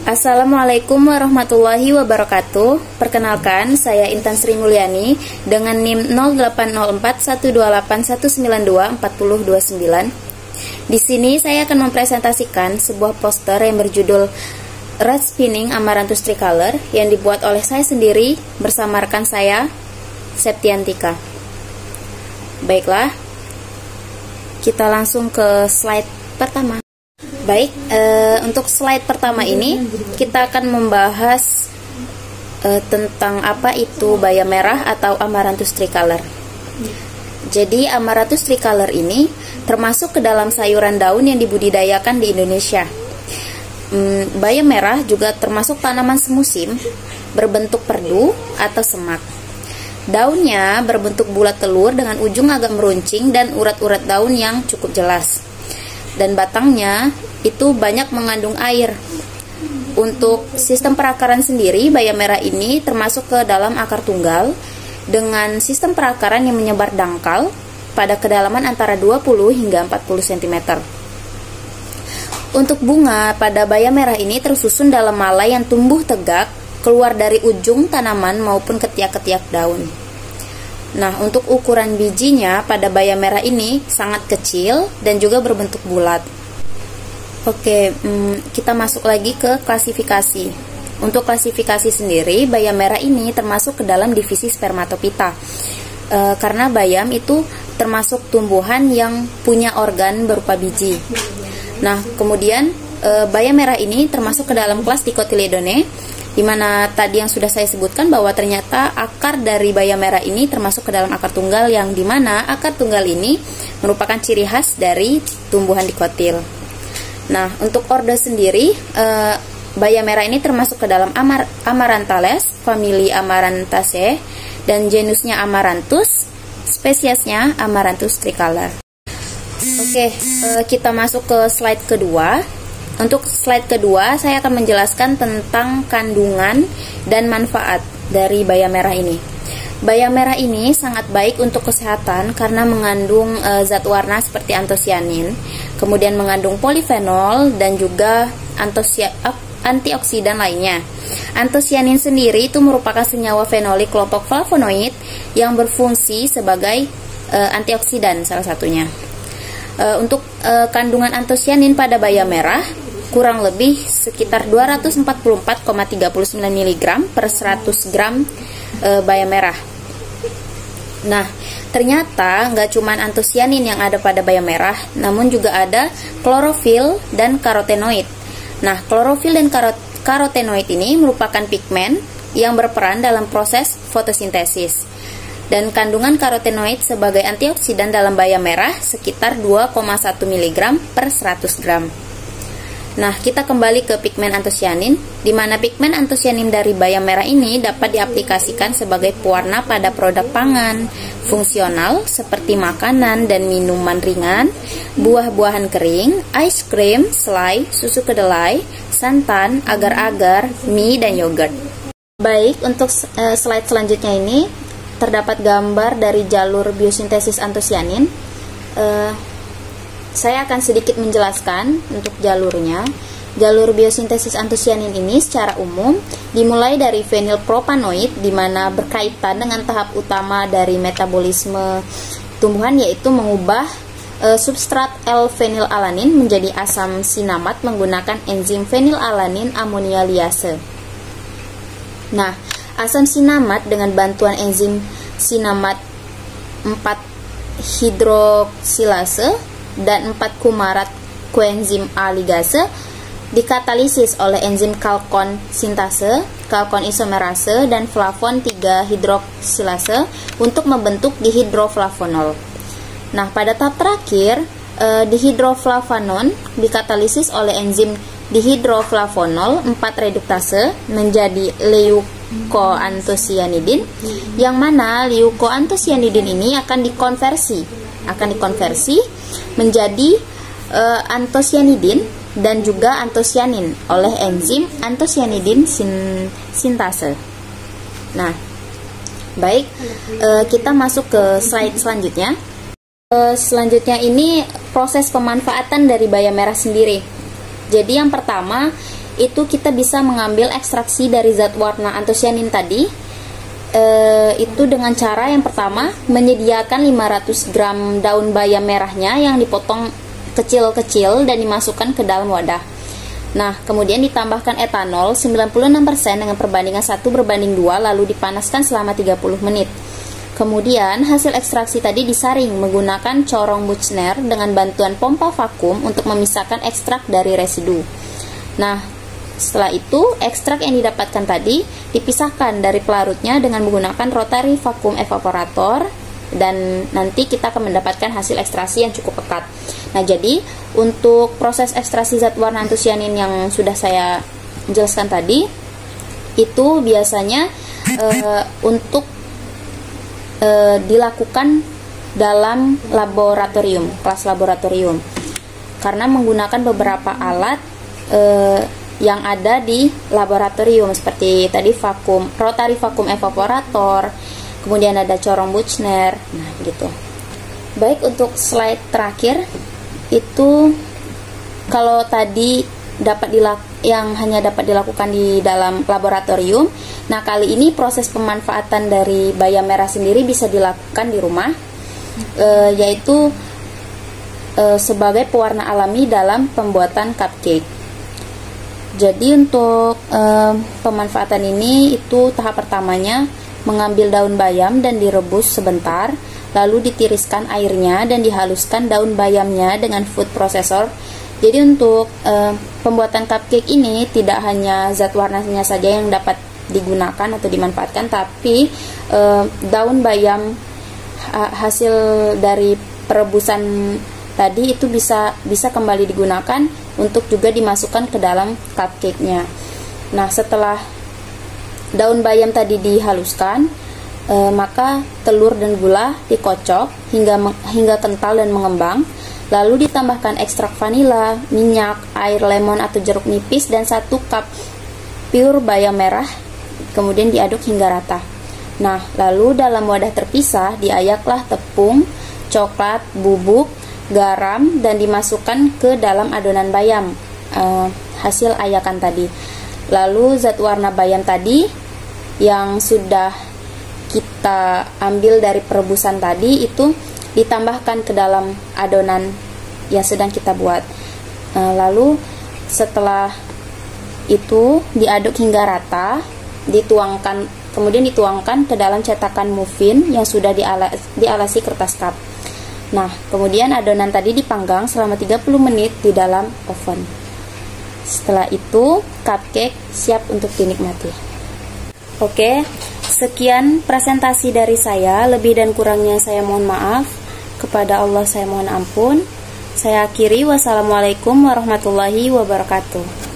Assalamualaikum warahmatullahi wabarakatuh. Perkenalkan, saya Intan Sri Mulyani dengan NIM 08041281924029. Di sini saya akan mempresentasikan sebuah poster yang berjudul Red Spinning Amaranthus Tricolor yang dibuat oleh saya sendiri bersama rekan saya, Septiantika. Baiklah, kita langsung ke slide pertama. Baik, untuk slide pertama ini kita akan membahas tentang apa itu baya merah atau Amaranthus tricolor. Jadi Amaranthus tricolor ini termasuk ke dalam sayuran daun yang dibudidayakan di Indonesia. Baya merah juga termasuk tanaman semusim berbentuk perdu atau semak. Daunnya berbentuk bulat telur dengan ujung agak meruncing dan urat-urat daun yang cukup jelas. Dan batangnya itu banyak mengandung air. Untuk sistem perakaran sendiri, baya merah ini termasuk ke dalam akar tunggal dengan sistem perakaran yang menyebar dangkal pada kedalaman antara 20 hingga 40 cm. Untuk bunga pada baya merah ini tersusun dalam mala yang tumbuh tegak keluar dari ujung tanaman maupun ketiak-ketiak daun. Nah, untuk ukuran bijinya pada baya merah ini sangat kecil dan juga berbentuk bulat. Oke, kita masuk lagi ke klasifikasi. Untuk klasifikasi sendiri, baya merah ini termasuk ke dalam divisi spermatopita. Karena bayam itu termasuk tumbuhan yang punya organ berupa biji. Nah, kemudian baya merah ini termasuk ke dalam kelas Dicotyledone, di mana tadi yang sudah saya sebutkan bahwa ternyata akar dari baya merah ini termasuk ke dalam akar tunggal, yang dimana akar tunggal ini merupakan ciri khas dari tumbuhan dikotil. Nah, untuk orde sendiri, baya merah ini termasuk ke dalam Amaranthales, famili Amaranthaceae, dan genusnya Amaranthus, spesiesnya Amaranthus tricolor. Oke, kita masuk ke slide kedua. Untuk slide kedua, saya akan menjelaskan tentang kandungan dan manfaat dari baya merah ini. Baya merah ini sangat baik untuk kesehatan karena mengandung zat warna seperti antosianin, kemudian mengandung polifenol dan juga antioksidan lainnya. Antosianin sendiri itu merupakan senyawa fenolik kelompok flavonoid yang berfungsi sebagai antioksidan salah satunya. Untuk kandungan antosianin pada baya merah kurang lebih sekitar 244,39 mg per 100 gram baya merah. Nah, ternyata nggak cuma antosianin yang ada pada baya merah, namun juga ada klorofil dan karotenoid. Nah, klorofil dan karotenoid ini merupakan pigmen yang berperan dalam proses fotosintesis. Dan kandungan karotenoid sebagai antioksidan dalam baya merah sekitar 2,1 mg per 100 gram. Nah, kita kembali ke pigmen antosianin, di mana pigmen antosianin dari baya merah ini dapat diaplikasikan sebagai pewarna pada produk pangan fungsional seperti makanan dan minuman ringan, buah-buahan kering, ice cream, selai, susu kedelai, santan, agar-agar, mie, dan yogurt. Baik, untuk slide selanjutnya ini terdapat gambar dari jalur biosintesis antosianin. Saya akan sedikit menjelaskan untuk jalurnya. Jalur biosintesis antosianin ini secara umum dimulai dari fenilpropanoid, di mana berkaitan dengan tahap utama dari metabolisme tumbuhan, yaitu mengubah substrat L-fenilalanin menjadi asam sinamat menggunakan enzim fenilalanin amonia liase. Nah, asam sinamat dengan bantuan enzim sinamat 4-hidroksilase dan 4 kumarat koenzim A ligase dikatalisis oleh enzim kalkon sintase, kalkon isomerase, dan flavon 3-hidroksilase untuk membentuk dihidroflavonol. Nah, pada tahap terakhir, dihidroflavonon dikatalisis oleh enzim dihidroflavonol 4-reduktase menjadi leukoantosianidin, yang mana leukoantosianidin ini akan dikonversi menjadi antosianidin dan juga antosianin oleh enzim antosianidin sintase. Nah, baik, kita masuk ke slide selanjutnya. Selanjutnya ini proses pemanfaatan dari baya merah sendiri. Jadi yang pertama itu kita bisa mengambil ekstraksi dari zat warna antosianin tadi, itu dengan cara yang pertama menyediakan 500 gram daun bayam merahnya yang dipotong kecil-kecil dan dimasukkan ke dalam wadah. Nah, kemudian ditambahkan etanol 96% dengan perbandingan 1:2 lalu dipanaskan selama 30 menit. Kemudian hasil ekstraksi tadi disaring menggunakan corong Buchner dengan bantuan pompa vakum untuk memisahkan ekstrak dari residu. Nah, setelah itu ekstrak yang didapatkan tadi dipisahkan dari pelarutnya dengan menggunakan rotary vacuum evaporator, dan nanti kita akan mendapatkan hasil ekstraksi yang cukup pekat. Nah, jadi untuk proses ekstraksi zat warna antosianin yang sudah saya jelaskan tadi itu biasanya untuk dilakukan dalam laboratorium, kelas laboratorium, karena menggunakan beberapa alat yang ada di laboratorium seperti tadi rotary vacuum evaporator, kemudian ada corong Buchner. Nah, gitu. Baik, untuk slide terakhir itu kalau tadi yang hanya dapat dilakukan di dalam laboratorium. Nah, kali ini proses pemanfaatan dari bayam merah sendiri bisa dilakukan di rumah, yaitu sebagai pewarna alami dalam pembuatan cupcake. Jadi untuk pemanfaatan ini itu tahap pertamanya mengambil daun bayam dan direbus sebentar, lalu ditiriskan airnya dan dihaluskan daun bayamnya dengan food processor. Jadi untuk pembuatan cupcake ini tidak hanya zat warnanya saja yang dapat digunakan atau dimanfaatkan, tapi daun bayam hasil dari perebusan tadi itu bisa kembali digunakan untuk juga dimasukkan ke dalam cupcake-nya. Nah, setelah daun bayam tadi dihaluskan, maka telur dan gula dikocok hingga kental dan mengembang. Lalu ditambahkan ekstrak vanila, minyak, air lemon atau jeruk nipis, dan 1 cup pure bayam merah. Kemudian diaduk hingga rata. Nah, lalu dalam wadah terpisah diayaklah tepung, coklat, bubuk, garam, dan dimasukkan ke dalam adonan bayam hasil ayakan tadi. Lalu zat warna bayam tadi yang sudah kita ambil dari perebusan tadi itu ditambahkan ke dalam adonan yang sedang kita buat. Lalu setelah itu diaduk hingga rata, kemudian dituangkan ke dalam cetakan muffin yang sudah dialasi kertas cup. Nah, kemudian adonan tadi dipanggang selama 30 menit di dalam oven. Setelah itu, cupcake siap untuk dinikmati. Oke, sekian presentasi dari saya. Lebih dan kurangnya saya mohon maaf. Kepada Allah saya mohon ampun. Saya akhiri. Wassalamualaikum warahmatullahi wabarakatuh.